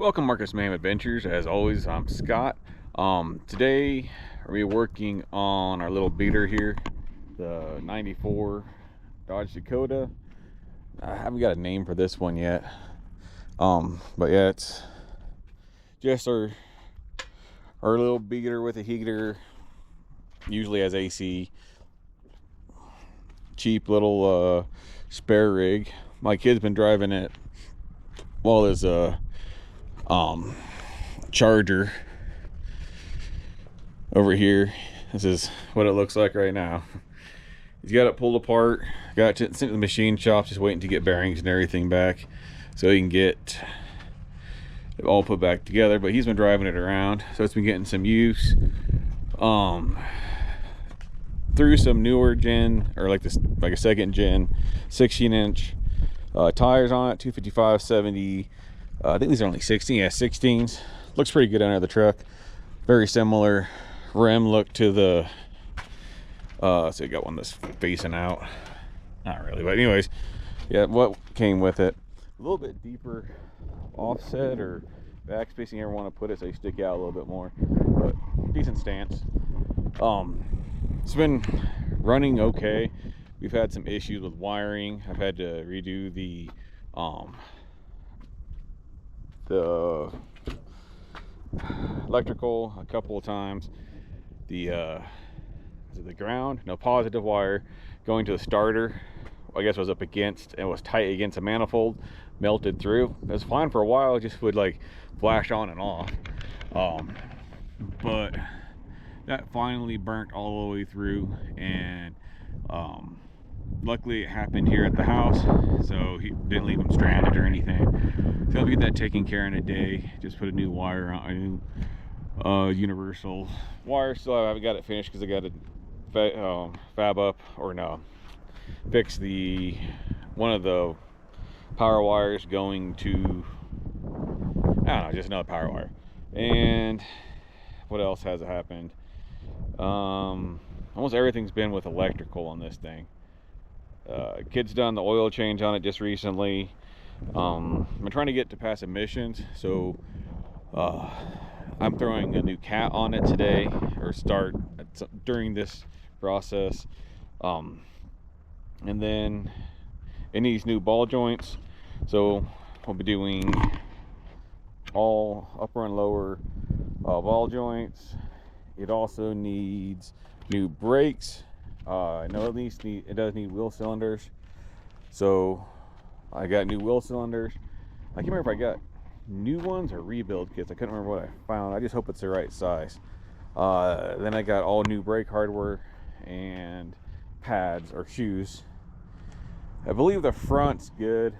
Welcome, Marcus Mayhem Adventures. As always, I'm Scott. Today we're working on our little beater here, the 94 Dodge Dakota. I haven't got a name for this one yet. But yeah, it's just our little beater with a heater. Usually has AC. Cheap little spare rig. My kid's been driving it while his Charger over here. This is what it looks like right now. He's got it pulled apart, got it sent to the machine shop, just waiting to get bearings and everything back so he can get it all put back together. But he's been driving it around, so it's been getting some use through some newer gen, or like a second gen 16-inch tires on it, 255/70. I think these are only 16. Yeah, 16s. Looks pretty good under the truck. Very similar rim look to the so you got one that's facing out. Not really, but anyways, yeah, what came with it, a little bit deeper offset or back spacing, you ever want to put it, so you stick out a little bit more, but decent stance. It's been running okay. We've had some issues with wiring. I've had to redo the electrical a couple of times. The ground, no positive wire going to the starter, I guess was up against and was tight against a manifold, melted through. It was fine for a while, it just would like flash on and off. But that finally burnt all the way through, and luckily it happened here at the house, so he didn't leave him stranded or anything. So I'll get that taken care of in a day. Just put a new wire on, a new universal wire. Still I haven't got it finished because I got to fab up, or no, fix the one of the power wires going to, I don't know, just another power wire. And what else has happened? Almost everything's been with electrical on this thing. Kid's done the oil change on it just recently. I'm trying to get to pass emissions, so I'm throwing a new cat on it today, or start during this process. And then it needs new ball joints, so we'll be doing all upper and lower ball joints. It also needs new brakes. I know it does need wheel cylinders, so I got new wheel cylinders. I can't remember if I got new ones or rebuild kits. I couldn't remember what I found. I just hope it's the right size. Then I got all new brake hardware and pads or shoes. I believe the front's good.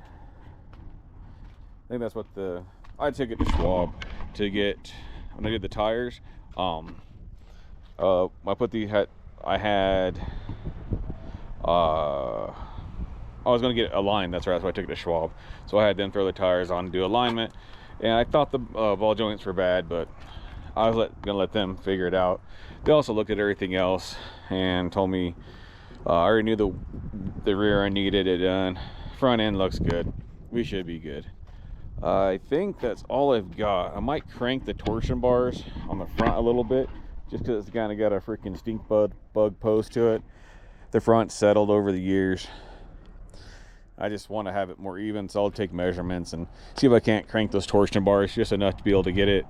I think that's what I took it to Schwab to get when I did the tires. I was going to get aligned, that's right, that's why I took it to Schwab. So I had them throw the tires on and do alignment, and I thought the ball joints were bad, but I was gonna let them figure it out. They also looked at everything else and told me I already knew the rear end needed it done. Front end looks good. We should be good. I think that's all I've got. I might crank the torsion bars on the front a little bit, just because it's kind of got a freaking stink bug post to it. The front settled over the years. I just want to have it more even, so I'll take measurements and see if I can't crank those torsion bars just enough to be able to get it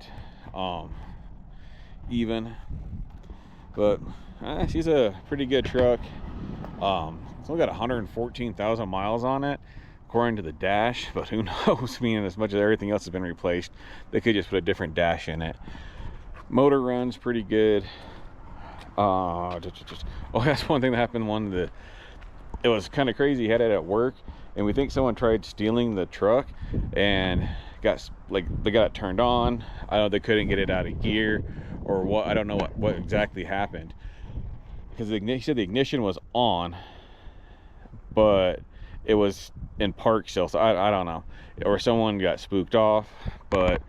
even. But she's a pretty good truck. It's only got 114,000 miles on it according to the dash, but who knows? I mean, as much as everything else has been replaced, they could just put a different dash in it. Motor runs pretty good. Oh, that's one thing that happened. It was kind of crazy. He had it at work, and we think someone tried stealing the truck and they got it turned on. I know they couldn't get it out of gear or what. I don't know what exactly happened, because he said the ignition was on, but it was in park still, so I don't know, or someone got spooked off. But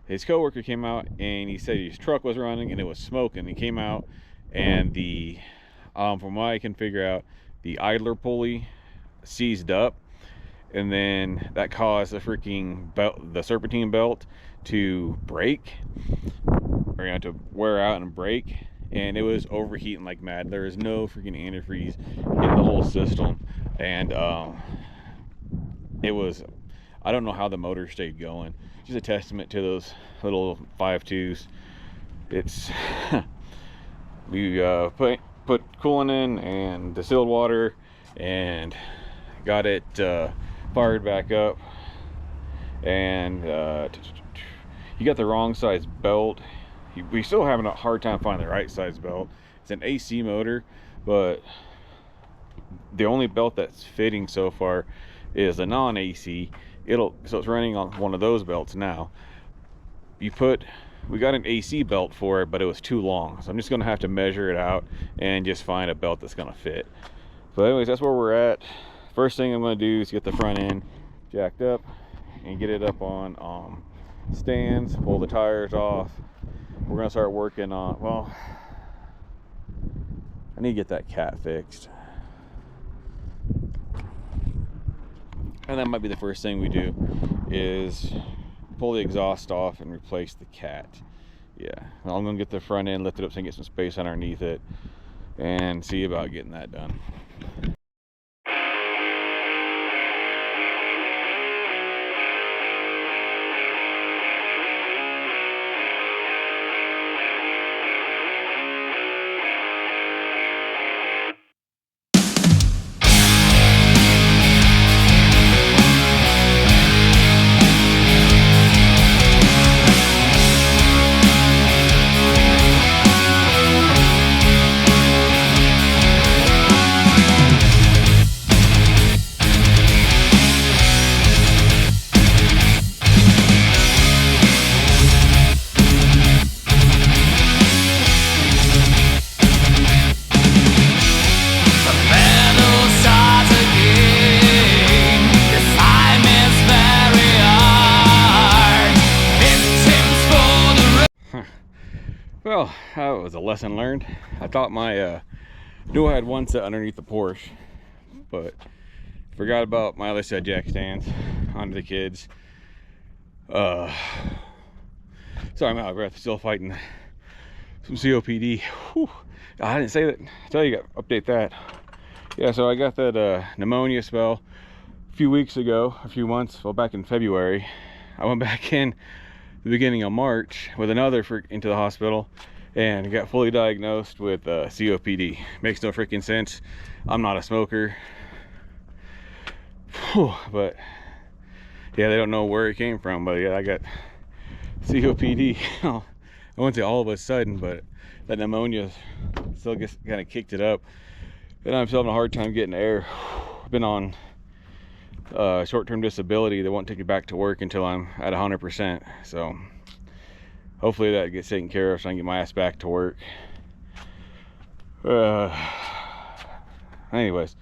his coworker came out and he said his truck was running and it was smoking. He came out, and from what I can figure out, the idler pulley seized up, and then that caused the freaking belt, the serpentine belt, to break, or to wear out and break, and it was overheating like mad. There was no freaking antifreeze in the whole system, and it was, I don't know how the motor stayed going. Just a testament to those little 5.2s. It's we put coolant in and distilled water and got it fired back up, and you got the wrong size belt. We still having a hard time finding the right size belt. It's an AC motor, but the only belt that's fitting so far is a non-AC. So it's running on one of those belts now. We got an AC belt for it, but it was too long, so I'm just gonna have to measure it out and just find a belt that's gonna fit. But anyways, that's where we're at. First thing I'm gonna do is get the front end jacked up and get it up on stands, pull the tires off. We're gonna start working on, well, I need to get that cat fixed, and that might be the first thing we do, is pull the exhaust off and replace the cat. Yeah, I'm gonna get the front end lifted up so I can get some space underneath it and see about getting that done. Well, that was a lesson learned. I thought knew I had one set underneath the Porsche, but forgot about my other set jack stands onto the kids. Sorry, I'm out of breath, still fighting some COPD. Whew. I didn't say that. I tell you, update that. Yeah, so I got that pneumonia spell a few weeks ago, a few months, well, back in February. I went back in the beginning of March with another into the hospital and got fully diagnosed with COPD. Makes no freaking sense. I'm not a smoker. Whew, but yeah, they don't know where it came from, but yeah, I got COPD. I wouldn't say all of a sudden, but that pneumonia still kind of kicked it up, and I'm still having a hard time getting air. I've been on short-term disability that won't take me back to work until I'm at 100%. So hopefully that gets taken care of so I can get my ass back to work. Anyways,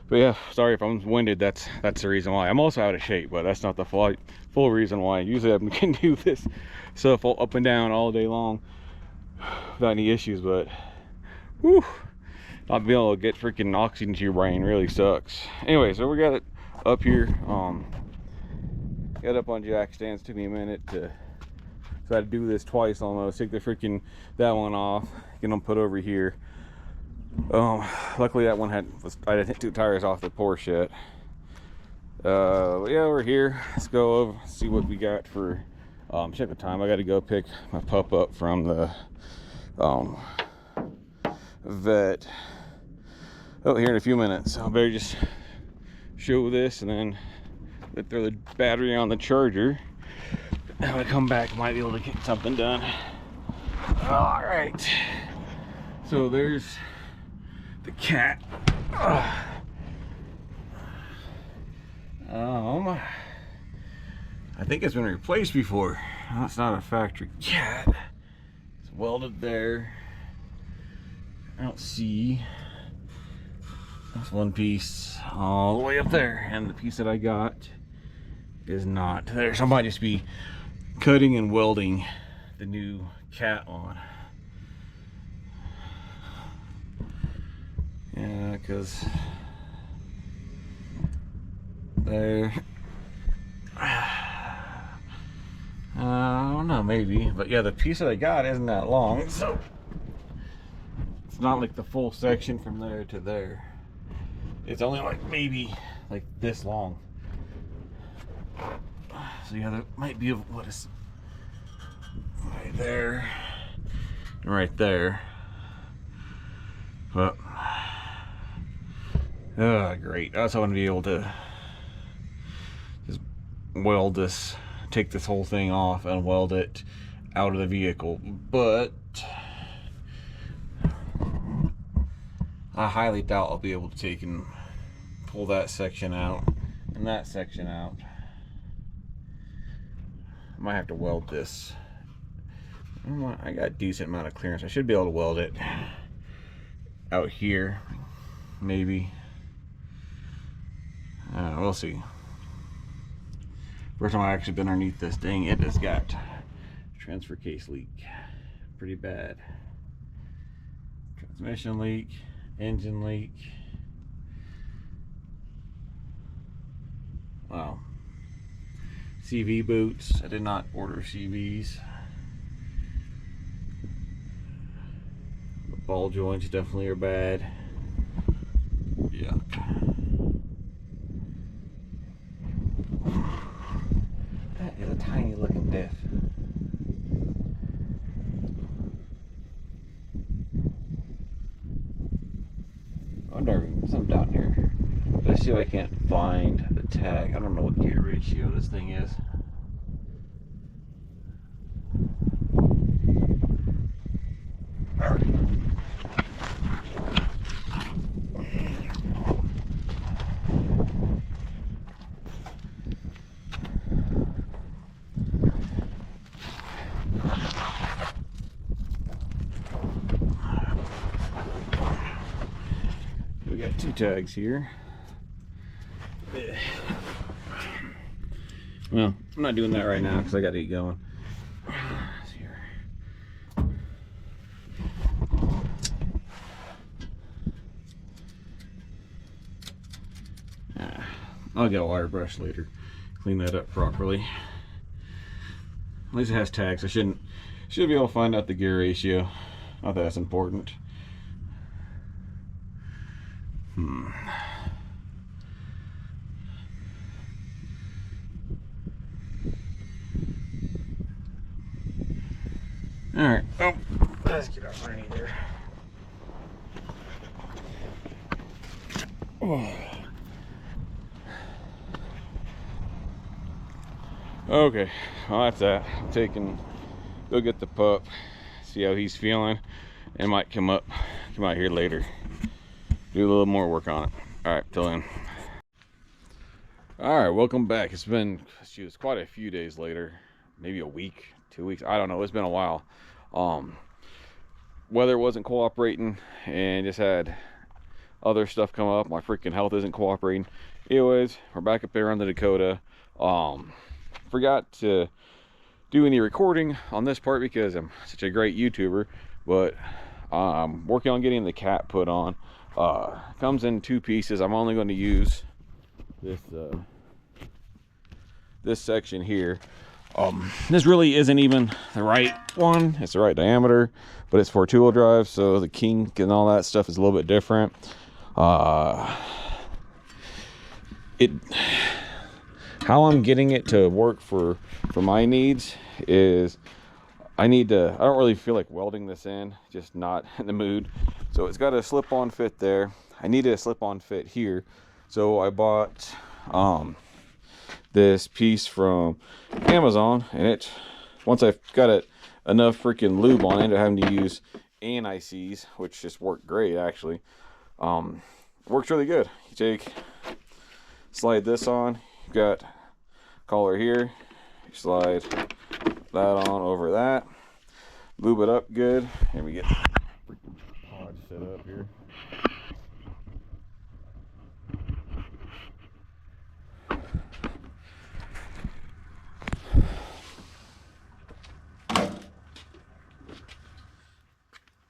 but yeah, sorry if I'm winded. That's the reason why. I'm also out of shape, but that's not the full reason why. Usually I can do this stuff up and down all day long without any issues, but whew, not being able to get freaking oxygen to your brain really sucks. Anyway, so we got it up here. Got up on jack stands. Took me a minute to try to do this twice almost. Take the freaking that one off, get them put over here. Luckily that one I didn't hit 2 tires off the Porsche yet. But yeah, we're here. Let's go over, see what we got for check the time. I got to go pick my pup up from the vet here in a few minutes. I better just show this and then throw the battery on the charger. When I come back, might be able to get something done. All right, so there's the cat. I think it's been replaced before. No, it's not a factory cat. It's welded there. I don't see. That's one piece all the way up there, and the piece that I got is not there. So I might just be cutting and welding the new cat on. Yeah, because there. I don't know, maybe, but yeah, the piece that I got isn't that long, so it's not like the full section from there to there. It's only like maybe like this long. So yeah, that might be what is right there and right there. But great. I was hoping to be able to just weld this, take this whole thing off and weld it out of the vehicle, but I highly doubt I'll be able to take and pull that section out and that section out. I might have to weld this. I got a decent amount of clearance. I should be able to weld it out here, maybe. We'll see. First time I actually been underneath this thing, it has got transfer case leak, pretty bad. Transmission leak, engine leak. Wow. CV boots. I did not order CVs. The ball joints definitely are bad. Yuck. That is a tiny looking diff. I wonder if something down here. Let's see if I can't find the tag. I don't know what gear ratio this thing is. We got two tags here. Well, I'm not doing that right now because I got to get going. I'll get a wire brush later, clean that up properly. At least it has tags. I should be able to find out the gear ratio. Not that that's important. All right. Oh, let's get out underneath there. Oh. Okay, well that's that. I'm go get the pup, see how he's feeling, and might come out here later, do a little more work on it. All right, till then. All right, welcome back. It's been, it's quite a few days later, maybe a week, 2 weeks. I don't know. It's been a while. Weather wasn't cooperating, and just had other stuff come up. My freaking health isn't cooperating. Anyways, we're back up there on the Dakota. Forgot to do any recording on this part because I'm such a great YouTuber, but I'm working on getting the cap put on. Comes in two pieces. I'm only going to use this section here. This really isn't even the right one. It's the right diameter, but it's for two-wheel drive, so the kink and all that stuff is a little bit different. How I'm getting it to work for my needs is I don't really feel like welding this in, just not in the mood. So it's got a slip-on fit there. I need a slip-on fit here. So I bought this piece from Amazon, and once I've got it enough freaking lube on it, having to use anti-seize, which just worked great actually. Works really good. You slide this on, you've got collar here, you slide that on over that, lube it up good, and we get the freaking pod set up here.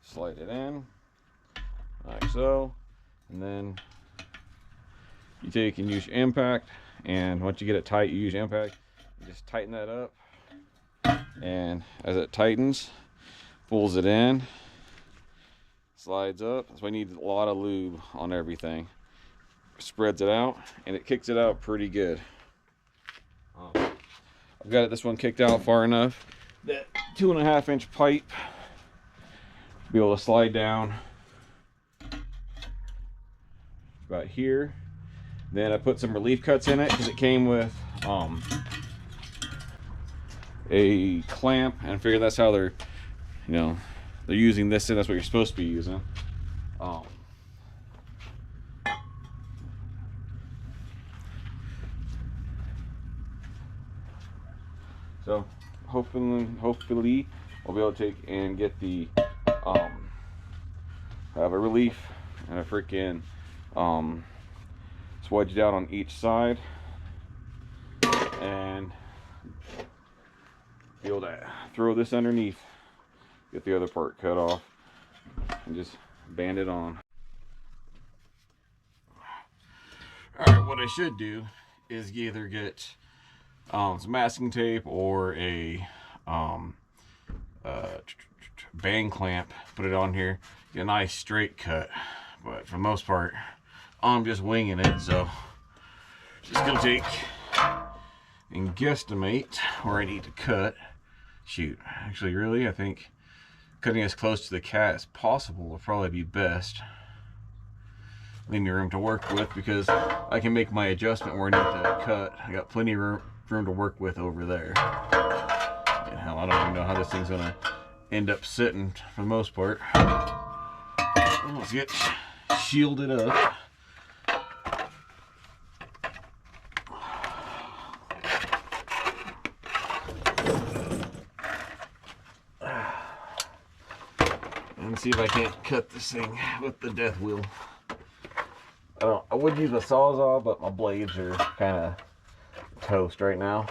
Slide it in like so, and then you take and use your impact and once you get it tight, you use impact. You just tighten that up, and as it tightens, pulls it in, slides up. That's why you need a lot of lube on everything. Spreads it out, and it kicks it out pretty good. I've got this one kicked out far enough that 2.5 inch pipe be able to slide down about here. Then I put some relief cuts in it because it came with a clamp, and I figured that's how they're, you know, they're using this, and that's what you're supposed to be using. So hopefully we'll be able to take and get the have a relief and a freaking swedge down on each side, and be able to throw this underneath, get the other part cut off, and just band it on. Alright, what I should do is either get some masking tape or a bang clamp, put it on here, get a nice straight cut. But for the most part, I'm just winging it, so just gonna take and guesstimate where I need to cut. Shoot, actually, really, I think cutting as close to the cat as possible will probably be best. Leave me room to work with, because I can make my adjustment where I need to cut. I got plenty of room to work with over there. And hell, I don't even know how this thing's gonna end up sitting for the most part. Let's get shielded up. And see if I can't cut this thing with the death wheel. I would use a sawzall, but my blades are kind of toast right now.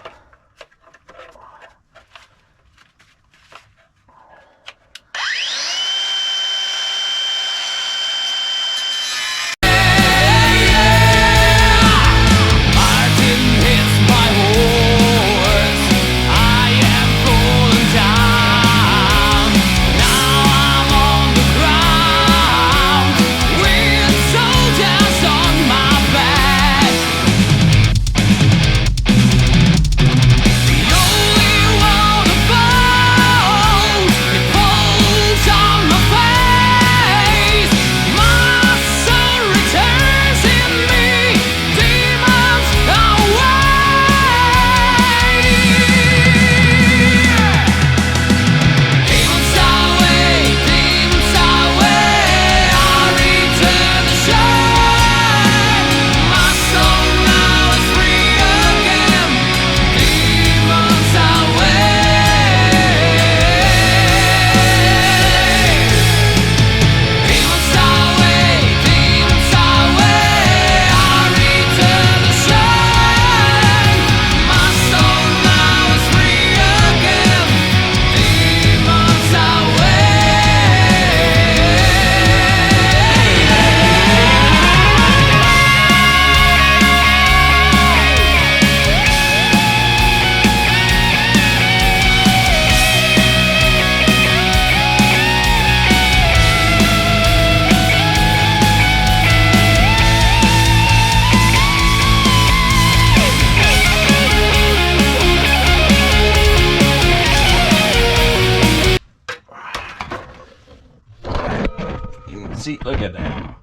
See, look at that.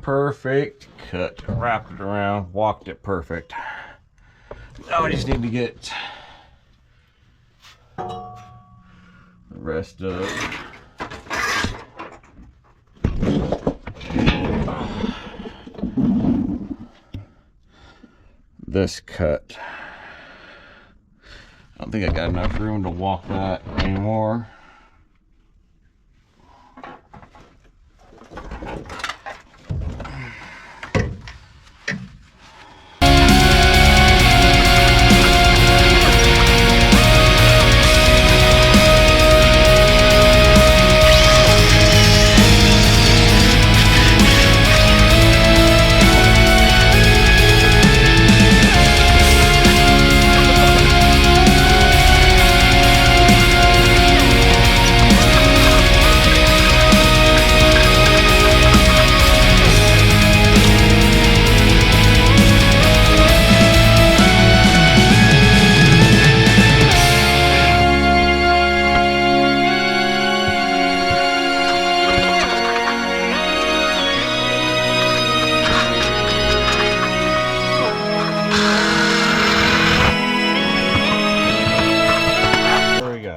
Perfect cut. Wrapped it around, walked it perfect. Now I just need to get the rest of this cut. I don't think I got enough room to walk that anymore.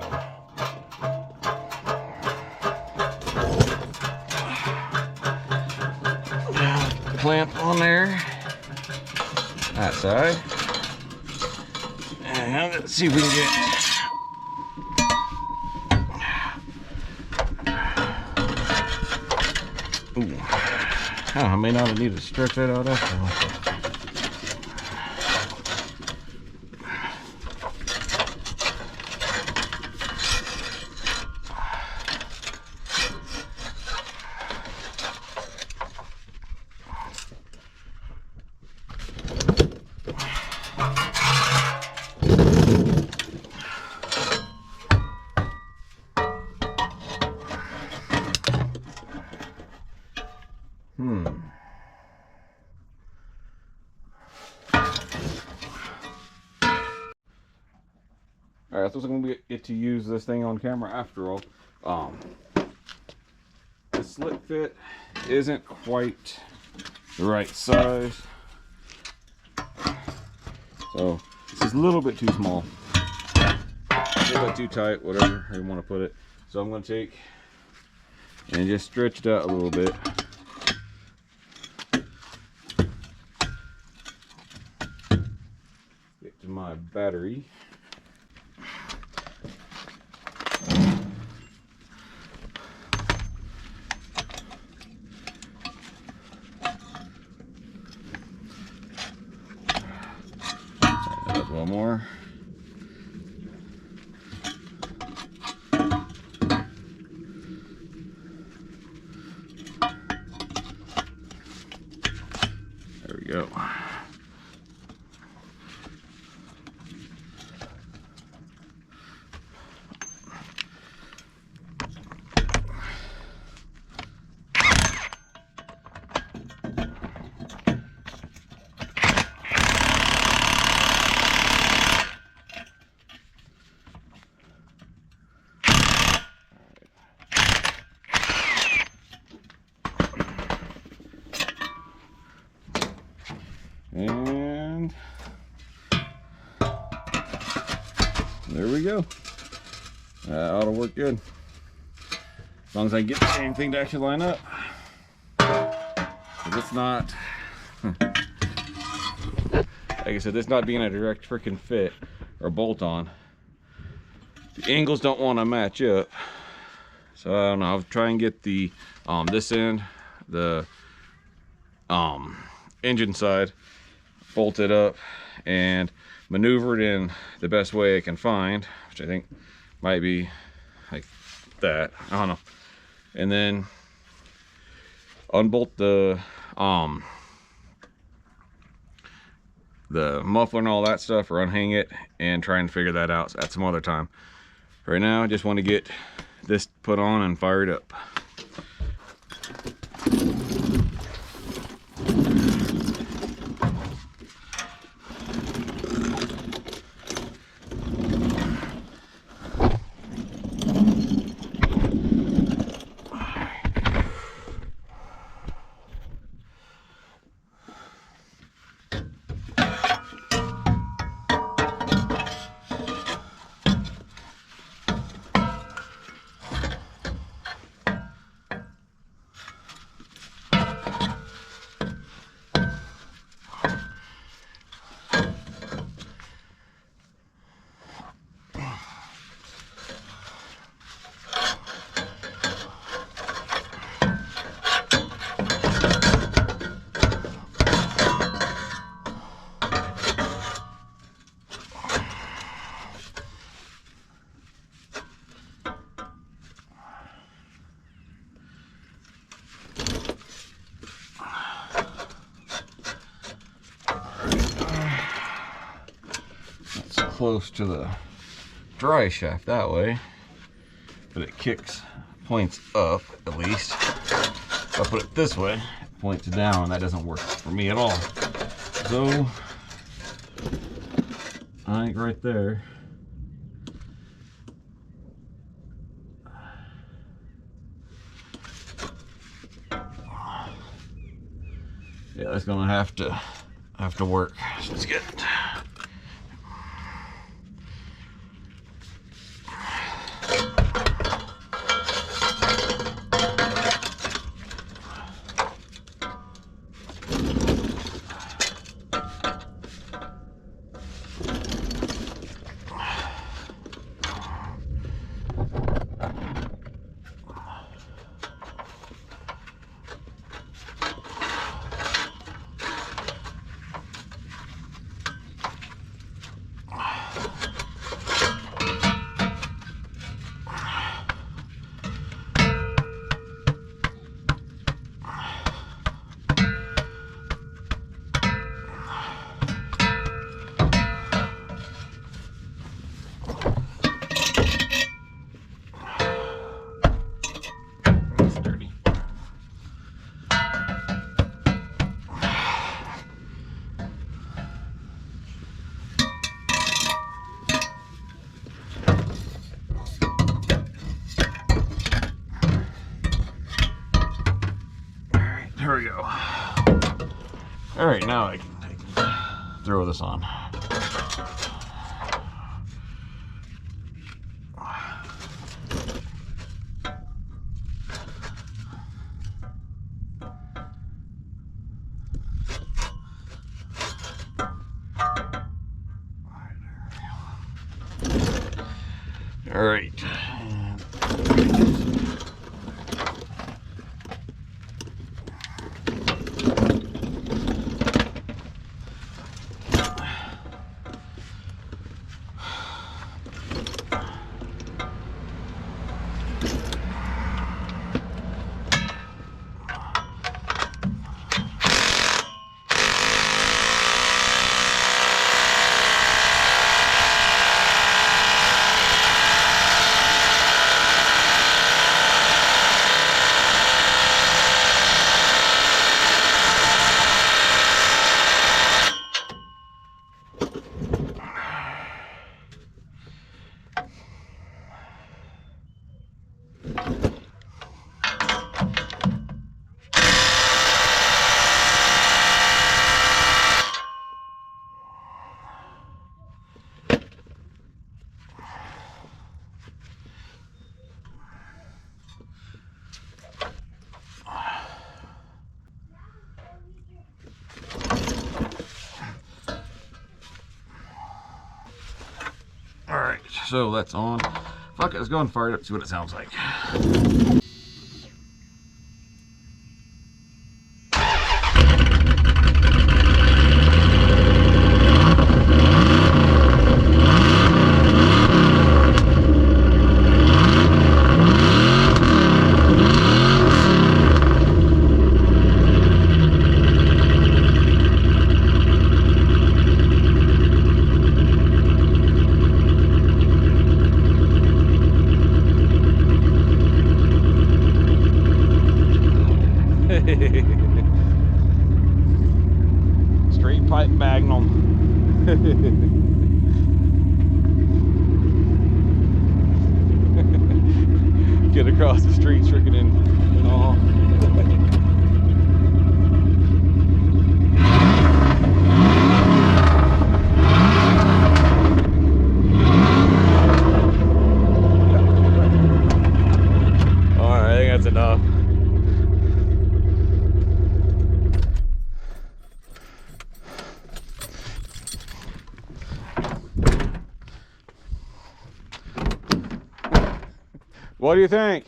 that. Clamp on there, that side, and let's see if we can get. Ooh. Oh, I may not need to stretch that out after all. Alright, so I'm going to get to use this thing on camera after all. The slit fit isn't quite the right size. So, this is a little bit too small. A little bit too tight, whatever you want to put it. So I'm going to take and just stretch it out a little bit. Get to my battery. One more. There we go. And there we go. That ought to work good. As long as I get the same thing to actually line up. If it's not, like I said, this not being a direct freaking fit or bolt on, the angles don't want to match up. So I don't know, I'll try and get the this end, the engine side bolted up and maneuvered in the best way I can find, which I think might be like that. I don't know. And then unbolt the muffler and all that stuff, or unhang it and try and figure that out at some other time. Right now I just want to get this put on and fired up. Close to the dry shaft that way, but it points up at least. If I put it this way, it points down, and that doesn't work for me at all. So I think right there, yeah, that's gonna have to work. So let's get All right, now I can throw this on. All right. Alright, so that's on. Fuck it, let's go and fire it up, see what it sounds like. Straight pipe Magnum. Get across the street, tricking and all. All right, I think that's enough. What do you think?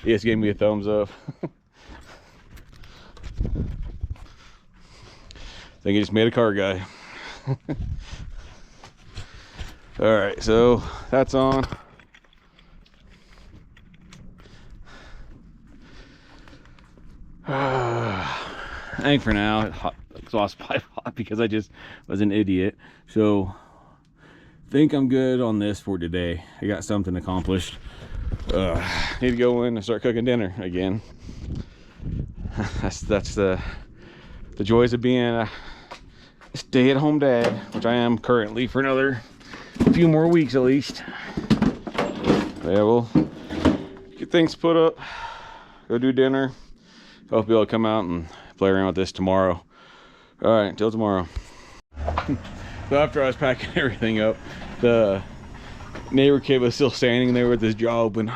He just gave me a thumbs up. I think he just made a car guy. All right, so that's on. I think for now, exhaust pipe hot because I just was an idiot. So think I'm good on this for today. I got something accomplished. Need to go in and start cooking dinner again. That's the joys of being a stay-at-home dad, which I am currently for another few more weeks at least. Yeah, we'll get things put up, go do dinner. Hope you'll come out and play around with this tomorrow. All right, until tomorrow. So after I was packing everything up, the neighbor kid was still standing there with his jaw open.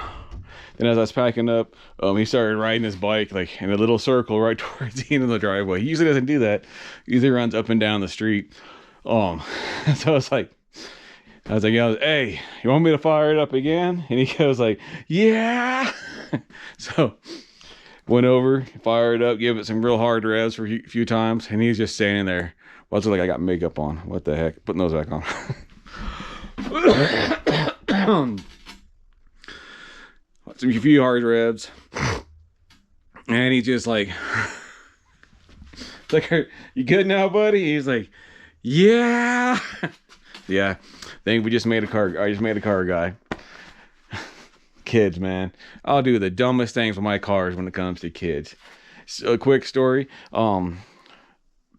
Then as I was packing up, he started riding his bike like in a little circle right towards the end of the driveway. He usually doesn't do that. He usually runs up and down the street. So I was like, hey, you want me to fire it up again? And he goes like, yeah. So went over, fired it up, gave it some real hard revs for a few times, and he's just standing there. Well, it's like I got makeup on. What the heck? Putting those back on. A few hard revs, and he just like, you good now, buddy? He's like, yeah. Yeah. Think we just made a car. I just made a car guy. Kids, man. I'll do the dumbest things with my cars when it comes to kids. So, a quick story.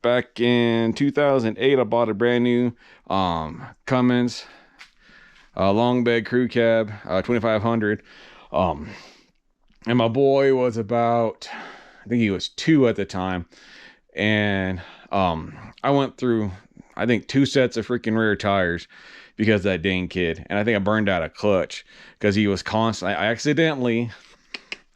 Back in 2008, I bought a brand new Cummins long bed crew cab 2500. And my boy was about, I think he was 2 at the time. And I went through, I think, 2 sets of freaking rear tires because of that dang kid. And I think I burned out a clutch because he was constantly, I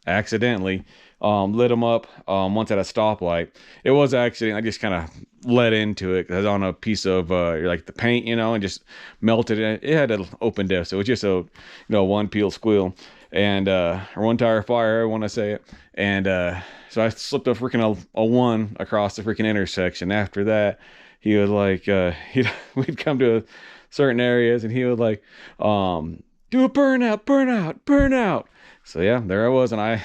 accidentally lit him up once at a stoplight. It was an accident. I just kind of let into it because I was on a piece of like the paint, and just melted it. It had an open diff, so it was just a one peel squeal, and or one tire fire, I want to say it. And so I slipped a freaking a 1 across the freaking intersection. After that, he was like we'd come to certain areas and he would like do a burnout. So yeah, there I was, and I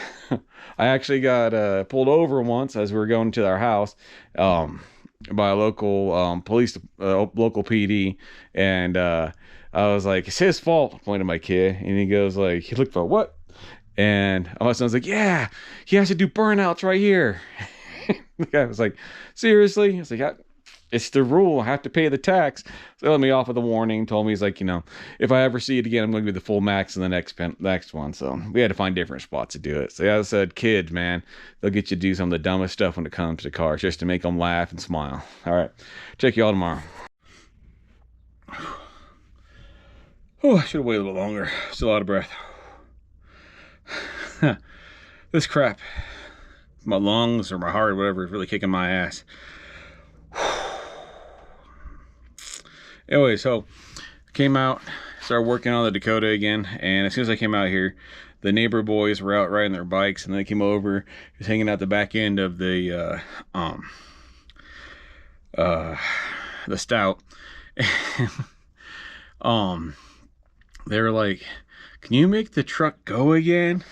actually got pulled over once as we were going to our house by a local police, local PD, and I was like, "It's his fault," pointing at my kid, and he goes like, "He looked for what?" And my son's like, "Yeah, he has to do burnouts right here." The guy was like, "Seriously?" I was like, "It's the rule. I have to pay the tax." So they let me off with a warning. Told me, he's like, if I ever see it again, I'm going to be the full max in the next one. So we had to find different spots to do it. So yeah, I said, kids, man, they'll get you to do some of the dumbest stuff when it comes to cars just to make them laugh and smile. All right. Check you all tomorrow. Oh, I should have waited a little longer. Still out of breath. This crap, my lungs or my heart or whatever, is really kicking my ass. Anyway, so came out, started working on the Dakota again, and as soon as I came out here, the neighbor boys were out riding their bikes, and they came over, just hanging out the back end of the Stout. They were like, "Can you make the truck go again?"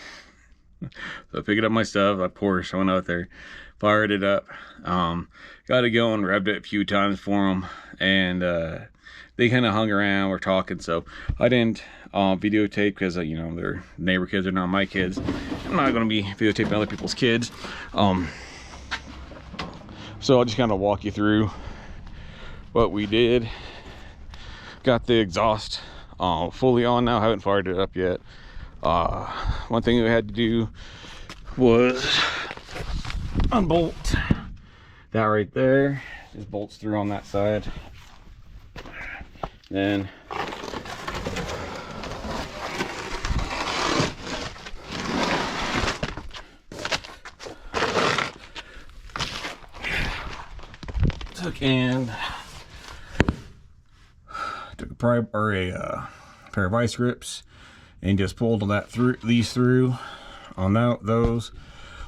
So I picked up my stuff, I Porsche, I went out there, fired it up, got it going, revved it a few times for them, and they kind of hung around, we're talking, so I didn't videotape because, they're neighbor kids, they're not my kids. I'm not going to be videotaping other people's kids. So I'll just kind of walk you through what we did. Got the exhaust fully on now, haven't fired it up yet. One thing we had to do was unbolt that right there. Just bolts through on that side. Then took a pair of vice grips and just pulled these through on those.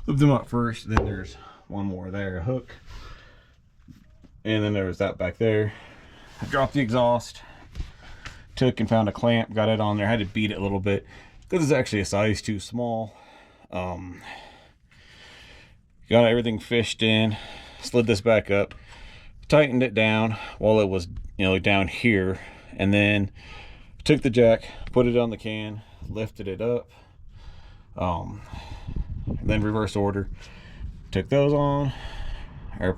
Loop them up first, then there's one more there, a hook, and then there was that back there. I dropped the exhaust, took and found a clamp, got it on there. I had to beat it a little bit because it's actually a size too small. Got everything fished in, slid this back up, tightened it down while it was down here, and then took the jack, put it on the can, lifted it up, then reverse order, took those on, or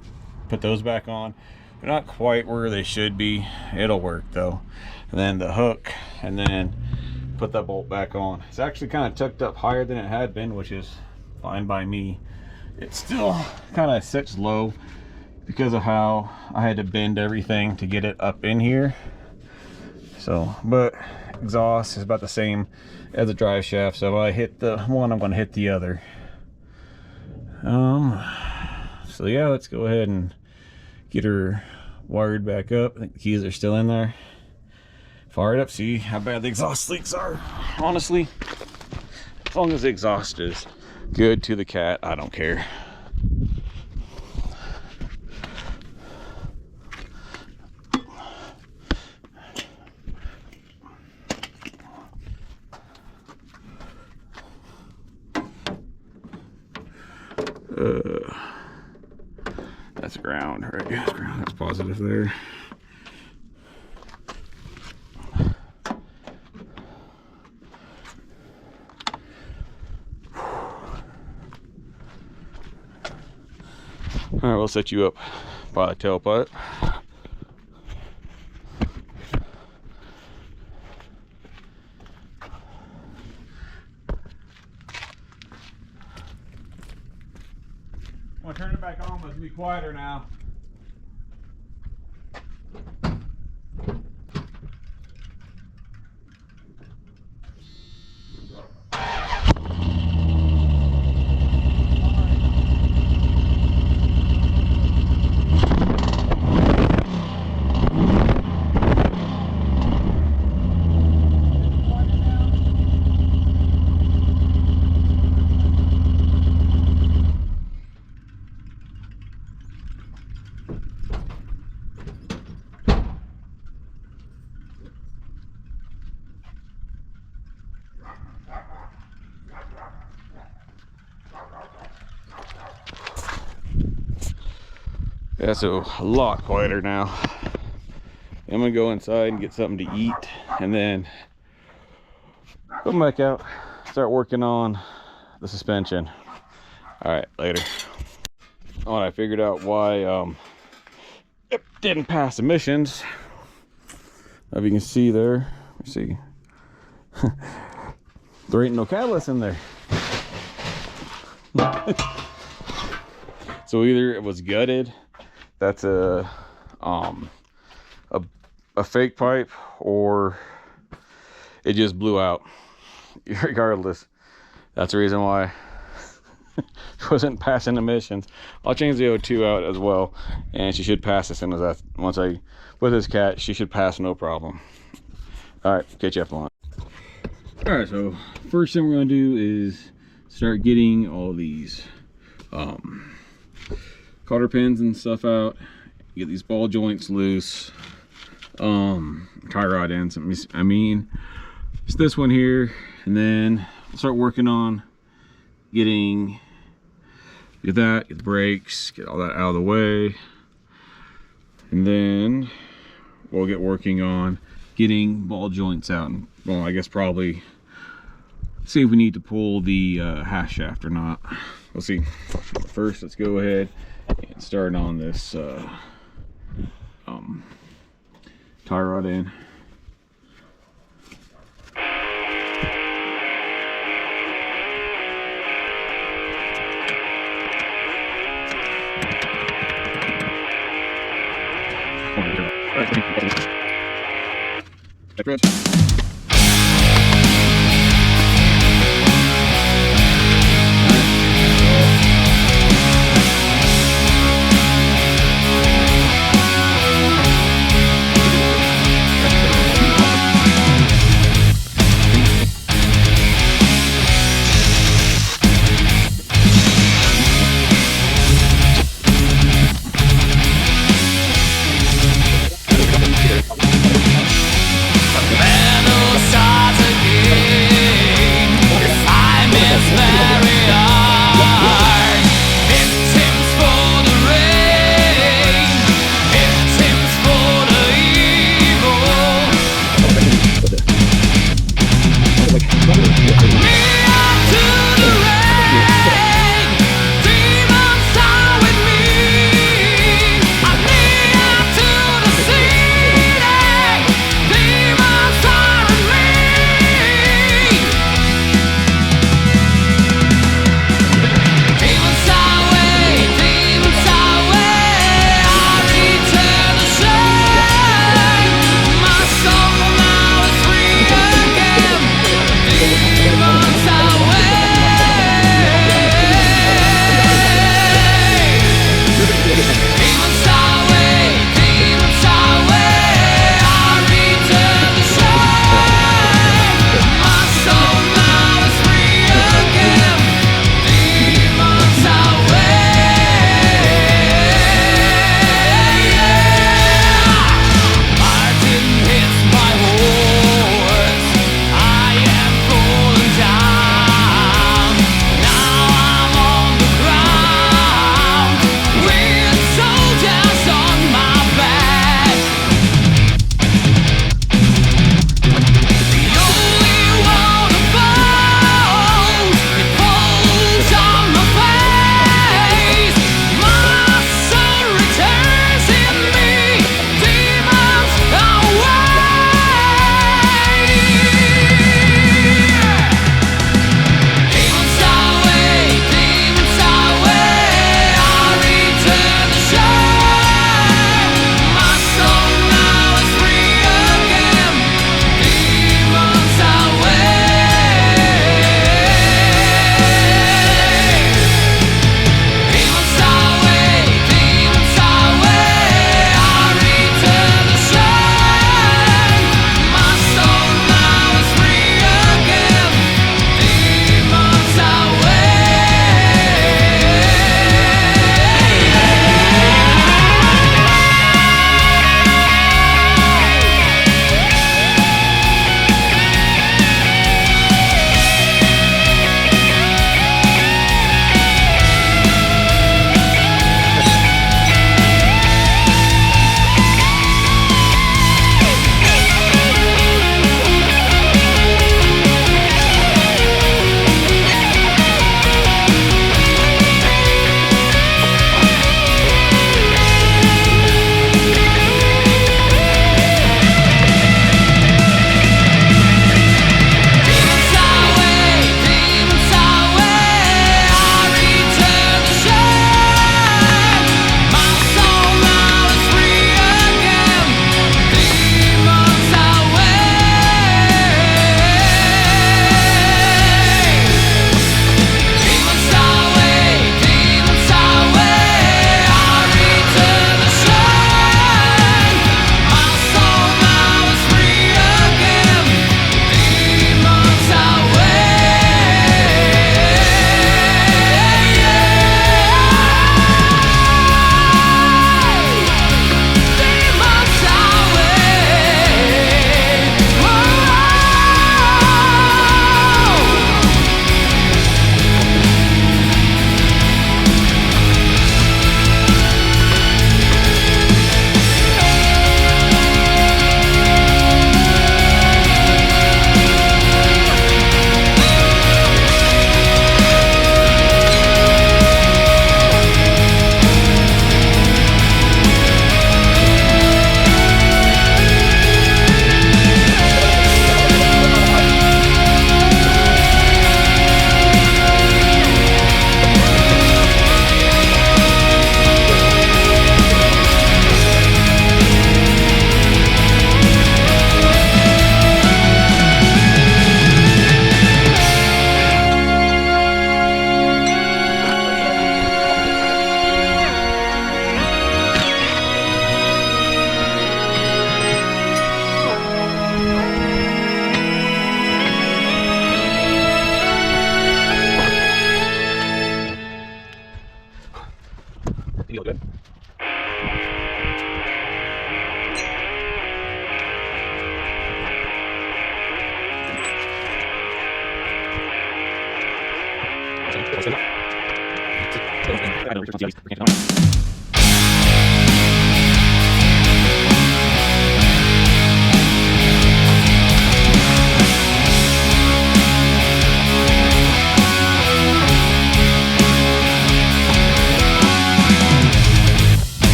put those back on. They're not quite where they should be. It'll work though. And then the hook, and then put that bolt back on. It's actually kind of tucked up higher than it had been, which is fine by me. It still kind of sits low because of how I had to bend everything to get it up in here. So, but exhaust is about the same as the drive shaft, so if I hit the one, I'm going to hit the other. So yeah, let's go ahead and get her wired back up. I think the keys are still in there. Fire it up, see how bad the exhaust leaks are. Honestly, as long as the exhaust is good to the cat, I don't care. That's ground, right? Yeah, that's ground. That's positive there. All right, we'll set you up by the tailpipe. be quieter now. Yeah, so a lot quieter now. I'm gonna go inside and get something to eat and then come back out, start working on the suspension. All right, later. Oh, and I figured out why it didn't pass emissions. If you can see there, let me see. There ain't no catalyst in there. So either it was gutted, that's a fake pipe, or it just blew out. Regardless, that's the reason why it wasn't passing emissions. I'll change the O2 out as well, and she should pass as soon as once I with this cat, she should pass no problem. All right, catch you up on. All right, so first thing we're gonna do is start getting all these cotter pins and stuff out, get these ball joints loose, tie rod ends, I mean it's this one here, and then we'll start working on get the brakes, get all that out of the way, and then we'll get working on getting ball joints out, and well, I guess probably see if we need to pull the hash shaft or not. We'll see. But first, let's go ahead and start on this tie rod end. Man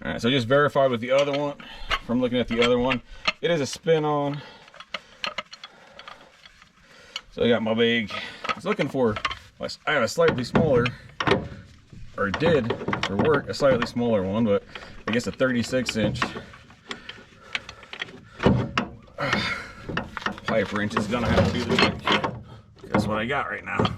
Alright, so I just verified with the other one, from looking at the other one, it is a spin-on. So I got my big, I was looking for, I have a slightly smaller, or did, for work, a slightly smaller one, but I guess a 36-inch pipe wrench is gonna have to be the big. That's what I got right now.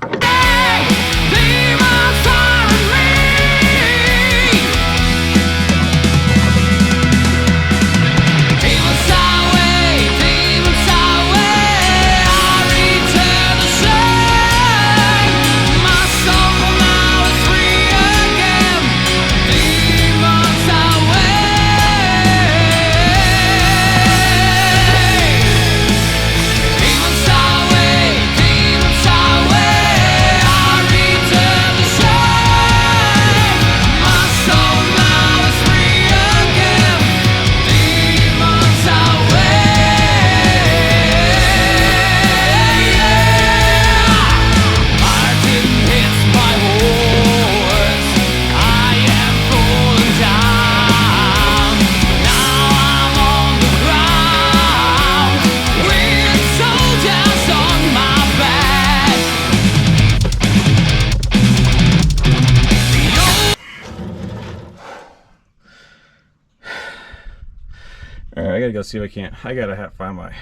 Alright, I gotta go see if I can't. I gotta find my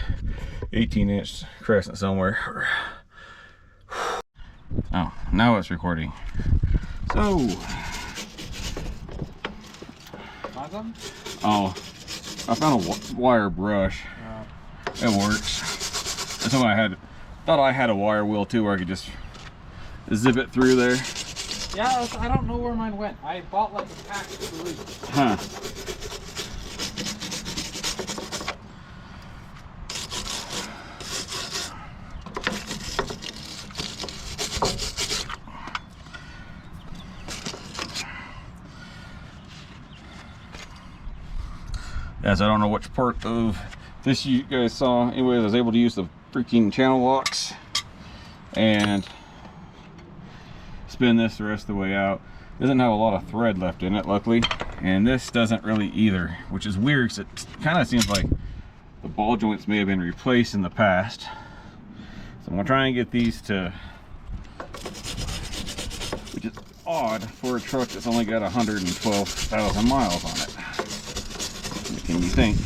18-inch crescent somewhere. Oh, now it's recording. So. Oh, I found a wire brush. It works. That's what I had. Thought I had a wire wheel too, where I could just zip it through there. Yeah, I don't know where mine went. I bought like a pack of 3. Huh. As I don't know which part of this you guys saw. Anyways, I was able to use the freaking channel locks and spin this the rest of the way out. Doesn't have a lot of thread left in it, luckily, and this doesn't really either, which is weird because it kind of seems like the ball joints may have been replaced in the past. So I'm gonna try and get these to, which is odd for a truck that's only got 112,000 miles on it. Can you think?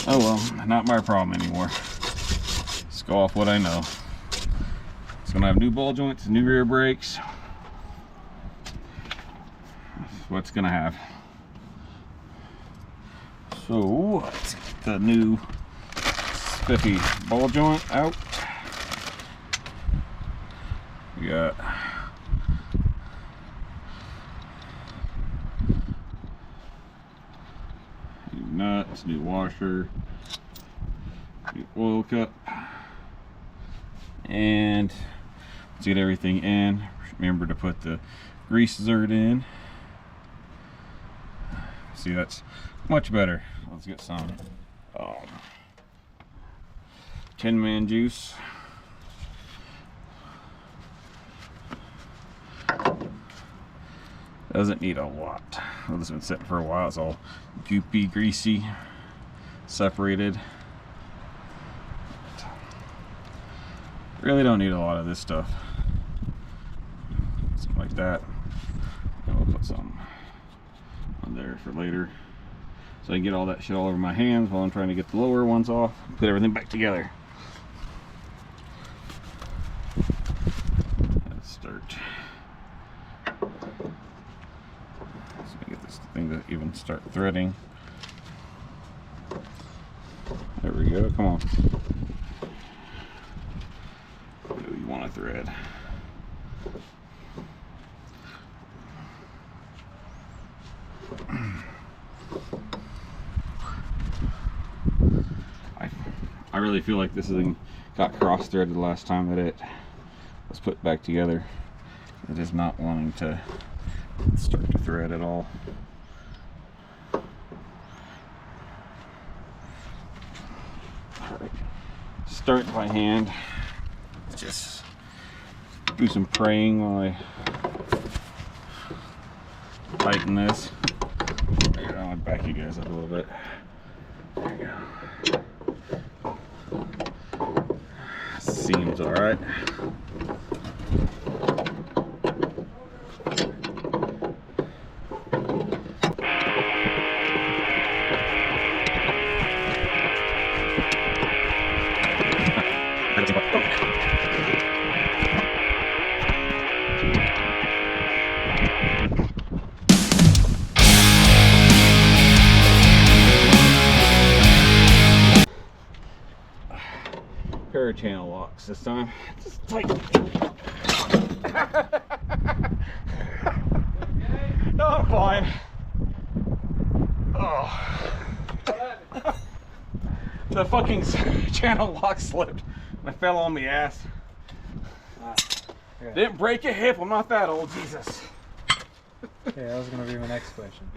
Oh well, not my problem anymore. Let's go off what I know. It's gonna have new ball joints, new rear brakes. That's what it's gonna have. So let's get the new spiffy ball joint out. We got nuts, new washer, new oil cup, and let's get everything in. Remember to put the grease zerd in. See, that's much better. Let's get some Tin Man juice. Doesn't need a lot. Well, this has been sitting for a while. It's all goopy, greasy, separated. Really don't need a lot of this stuff. Something like that. And we'll put some on there for later, so I can get all that shit all over my hands while I'm trying to get the lower ones off. Put everything back together. Let's start. Get this thing to even start threading. There we go, come on. thread. I really feel like this thing got cross-threaded the last time that it was put back together. It is not wanting to start to thread at all. Alright, start by hand. Just do some praying while I tighten this. I'm gonna back you guys up a little bit. There you go. Seems all right. Pair of channel locks this time. Just tighten. No, I'm fine. Oh. The fucking channel lock slipped. I fell on my ass. Yeah. Didn't break a hip. I'm not that old. Jesus. Yeah, that was gonna be my next question.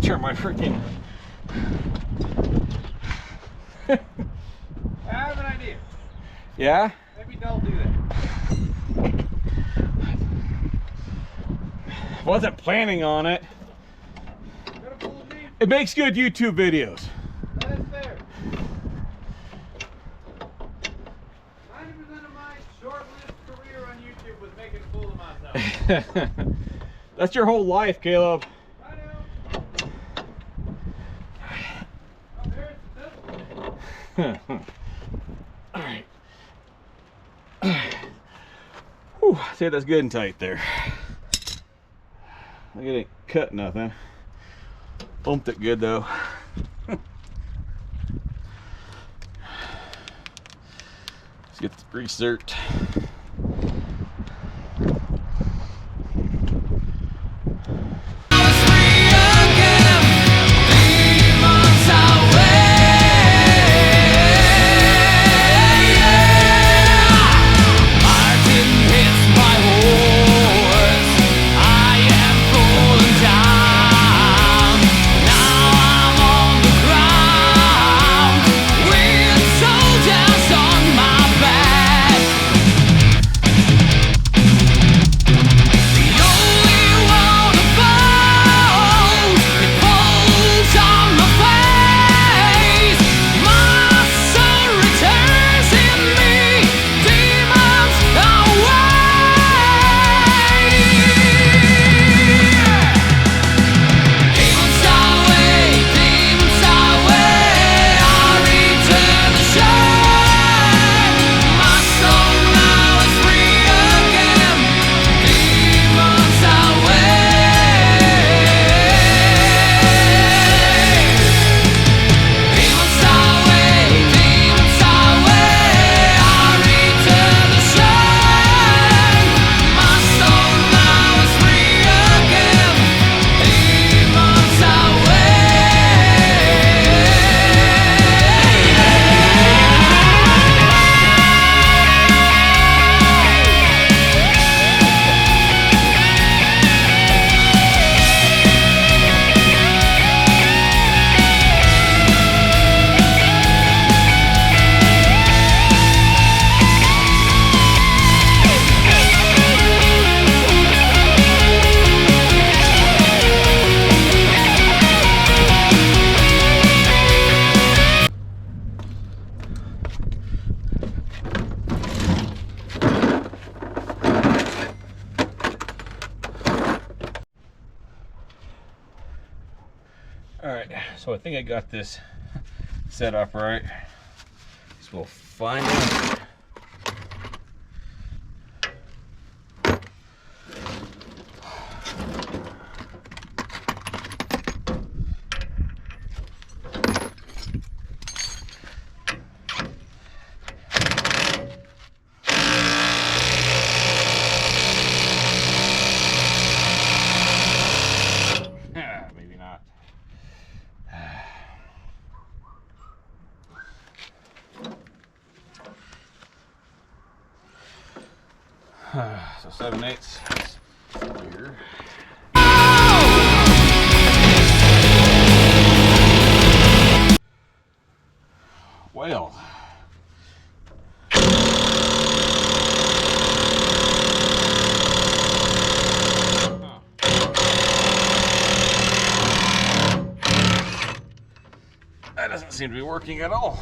Turn my freaking. I have an idea. Yeah? Maybe don't do that. Wasn't planning on it. Gonna fool me? It makes good YouTube videos. That is fair. 90% of my short-lived career on YouTube was making a fool of myself. That's your whole life, Caleb. I know. I'm very successful. All right. Whew, see, that's good and tight there. I didn't cut nothing. Bumped it good though. Let's get the recert. Alright, so I think I got this set up right. So we'll find out. 7/8 here. Well, that doesn't seem to be working at all.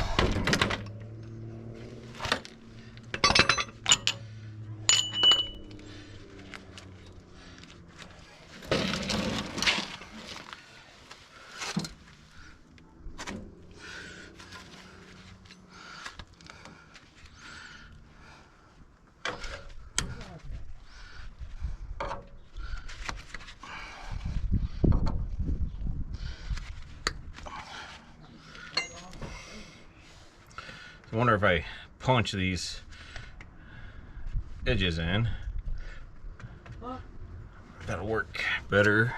I wonder if I punch these edges in, that'll work better.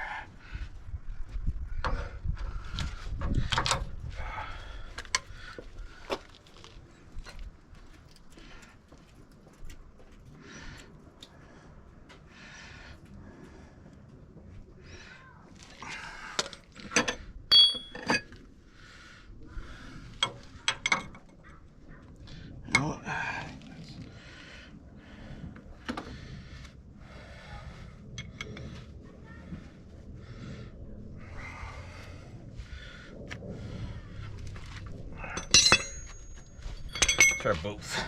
Try both.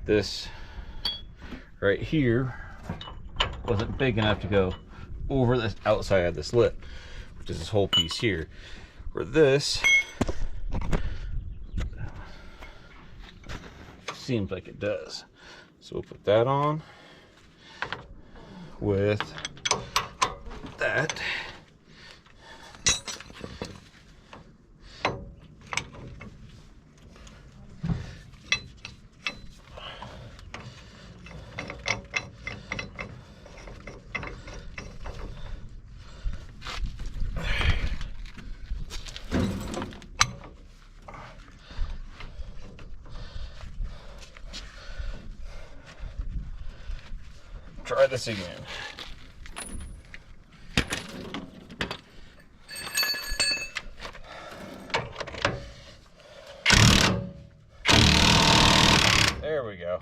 This right here wasn't big enough to go over this outside of this lip, which is this whole piece here. Where this seems like it does. So we'll put that on with that. Try this again. There we go.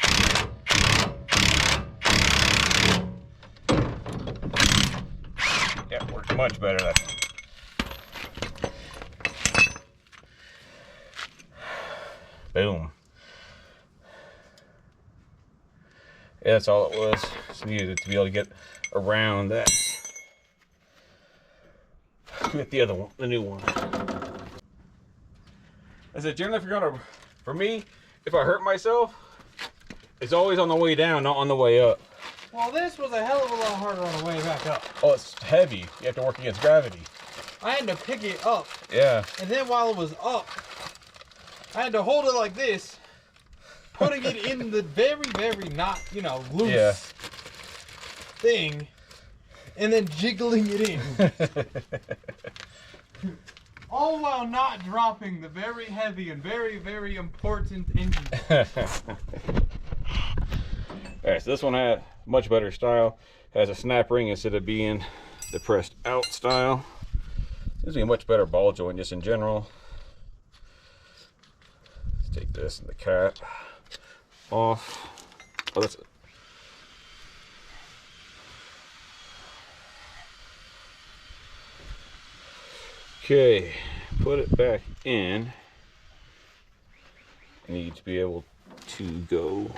Yeah, worked much better that time. Boom. Yeah, that's all it was. Just needed it to be able to get around that. Get the other one, the new one. I said, generally, if you're gonna, for me, if I hurt myself, it's always on the way down, not on the way up. Well, this was a hell of a lot harder on the way back up. Oh, it's heavy. You have to work against gravity. I had to pick it up. Yeah. And then while it was up, I had to hold it like this, putting it in the very, very not, you know, loose thing, and then jiggling it in. All while not dropping the very heavy and very, very important engine. Alright, so this one had much better style. Has a snap ring instead of being the pressed out style. Gives me a much better ball joint just in general. Let's take this and the cap off. Oh, that's it. Okay, put it back in, I need to be able to go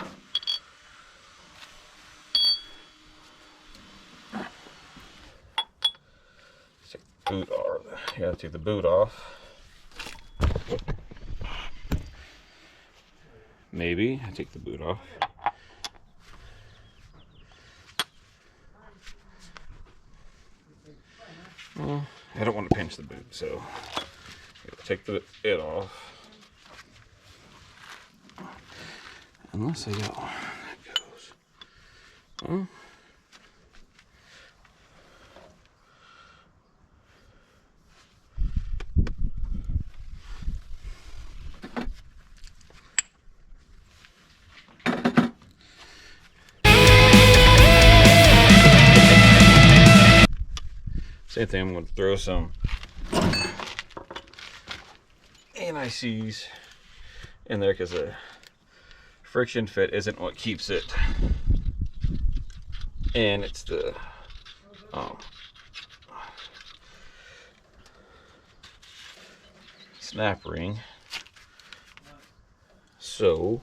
take the boot off. Yeah, take the boot off. Maybe I take the boot off. Well, I don't want to pinch the boot, so take it off. Unless I got one that goes. Well, same thing, I'm going to throw some anti-seize in there because the friction fit isn't what keeps it. And it's the snap ring. So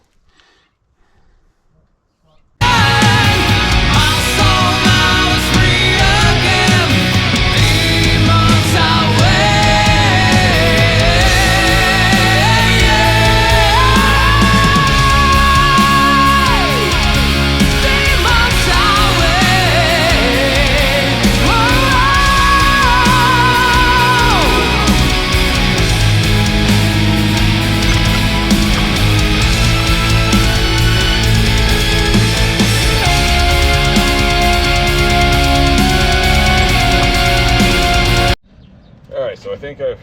I think I've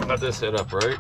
got this set up right.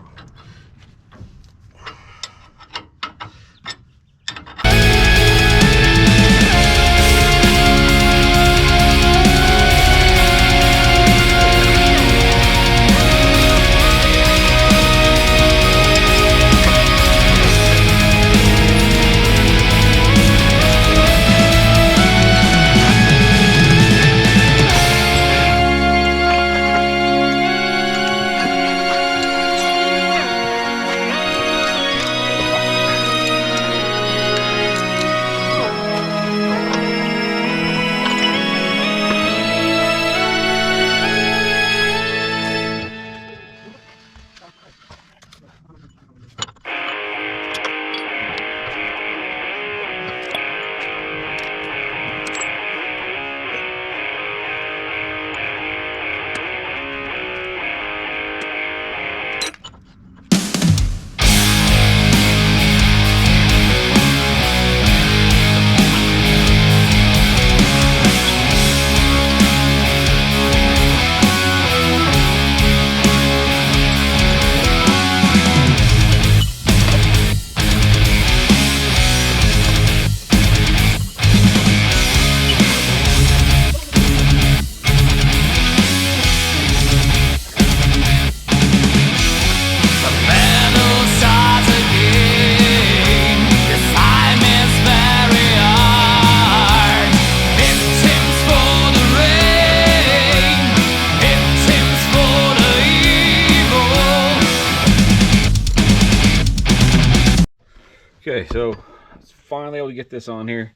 Okay, so it's finally able to get this on here.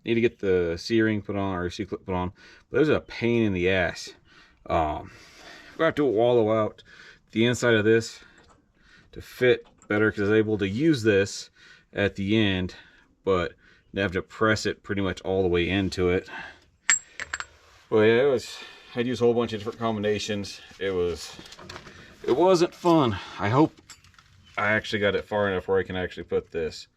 Need to get the C-ring put on, or C-clip put on. But there's a pain in the ass. We're gonna have to wallow out the inside of this to fit better, because I was able to use this at the end, but I have to press it pretty much all the way into it. But yeah, I'd use a whole bunch of different combinations. It wasn't fun. I hope I actually got it far enough where I can actually put this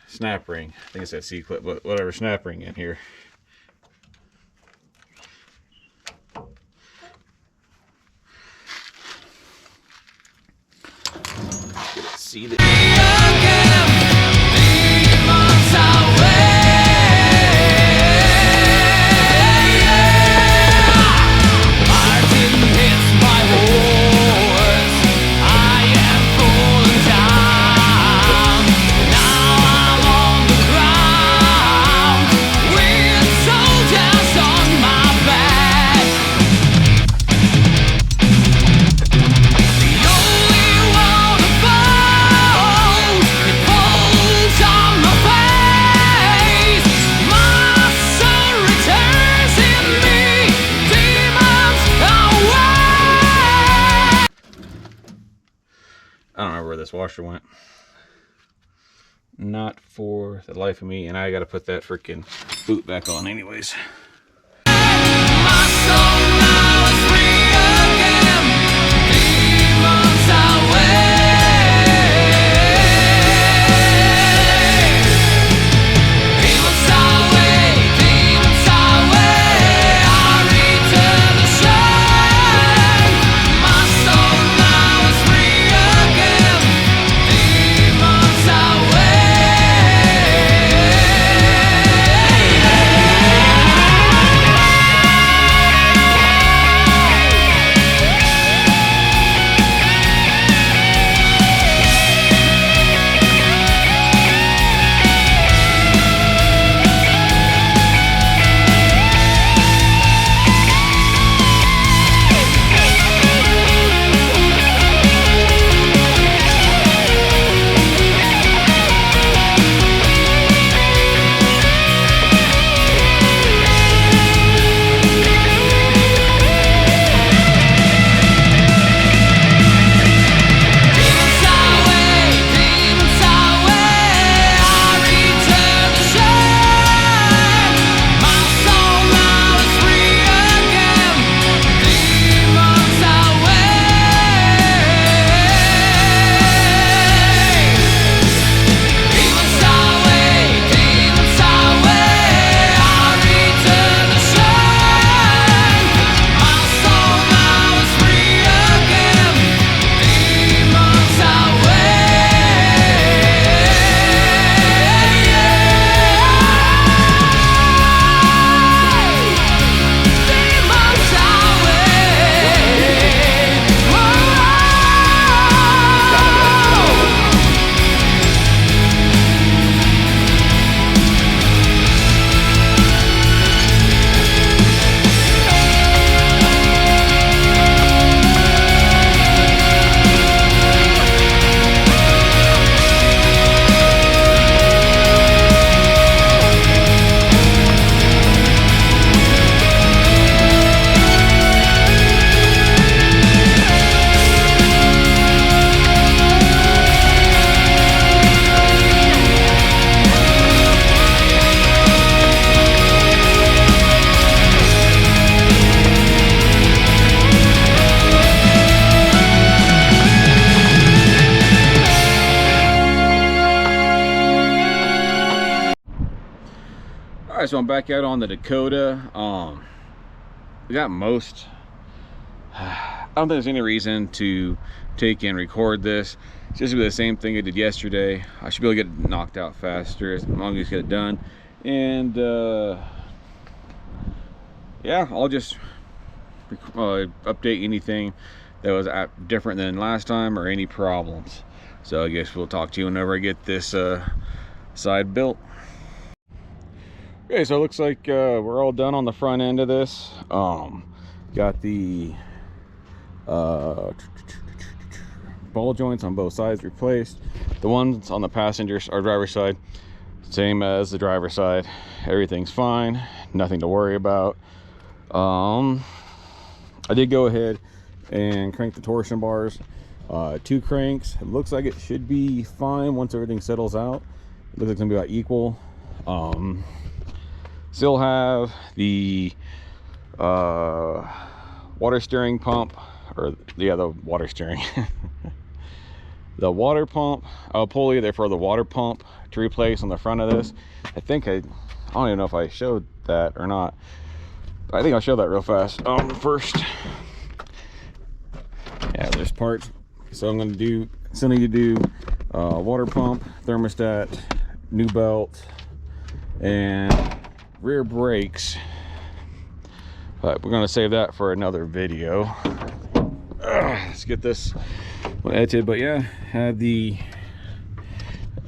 snap ring, I think it's that C-clip, but whatever, snap ring in here. Get it seated. On my this washer went. Not for the life of me, and I gotta put that freaking boot back on anyways. Alright, so I'm back out on the Dakota. We got most. I don't think there's any reason to take and record this. It's just the same thing I did yesterday. I should be able to get it knocked out faster as long as I get it done. And yeah, I'll just update anything that was different than last time or any problems. So I guess we'll talk to you whenever I get this side built. Okay, so it looks like we're all done on the front end of this. Got the ball joints on both sides replaced. The ones on the passenger or driver's side, same as the driver's side. Everything's fine, nothing to worry about. I did go ahead and crank the torsion bars. 2 cranks. It looks like it should be fine once everything settles out. It looks like it's gonna be about equal. Still have the water steering pump, or the water steering. The water pump pulley there for the water pump to replace on the front of this. I don't even know if I showed that or not. I think I'll show that real fast. First, yeah, there's parts. So I'm going to still need to do water pump, thermostat, new belt, and rear brakes. But we're going to save that for another video. Let's get this one edited. But yeah, had the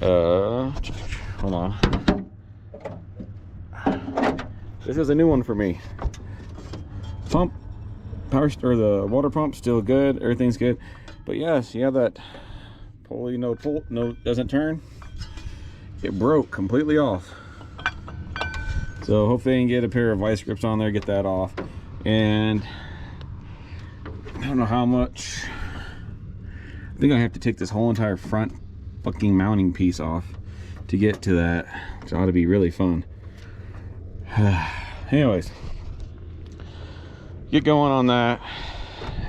hold on. This is a new one for me. Pump, or the water pump, still good. Everything's good. But yes, you have that pulley, no doesn't turn. It broke completely off. So hopefully I can get a pair of vice grips on there, get that off. And I don't know how much. I think I have to take this whole entire front fucking mounting piece off to get to that, which ought to be really fun. Anyways, get going on that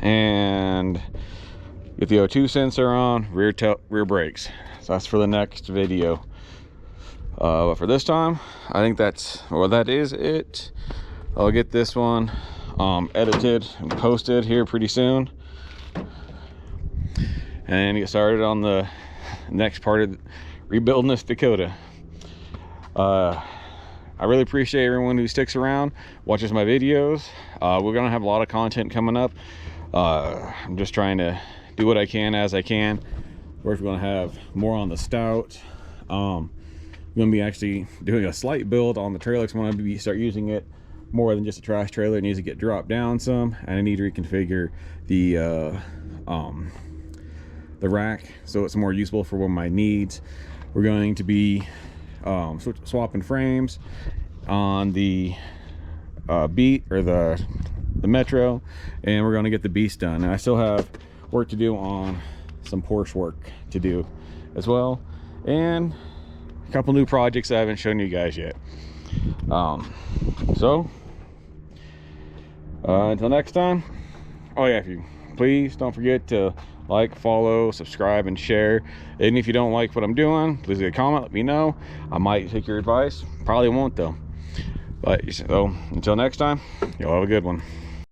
and get the O2 sensor on, rear brakes. So that's for the next video. But for this time, I think that is it. I'll get this one edited and posted here pretty soon, and get started on the next part of rebuilding this Dakota. I really appreciate everyone who sticks around, watches my videos. We're gonna have a lot of content coming up. I'm just trying to do what I can as I can. We're gonna have more on the Stout. I'm gonna be actually doing a slight build on the trailer, because I'm gonna start using it more than just a trash trailer. It needs to get dropped down some, and I need to reconfigure the rack so it's more useful for what my needs. We're going to be swapping frames on the Beat, or the Metro, and we're going to get the Beast done. And I still have work to do on some Porsche work to do as well, and a couple new projects I haven't shown you guys yet. So until next time, oh yeah, please don't forget to like, follow, subscribe, and share. And if you don't like what I'm doing, please leave a comment, let me know. I might take your advice, probably won't though. But so until next time, y'all have a good one.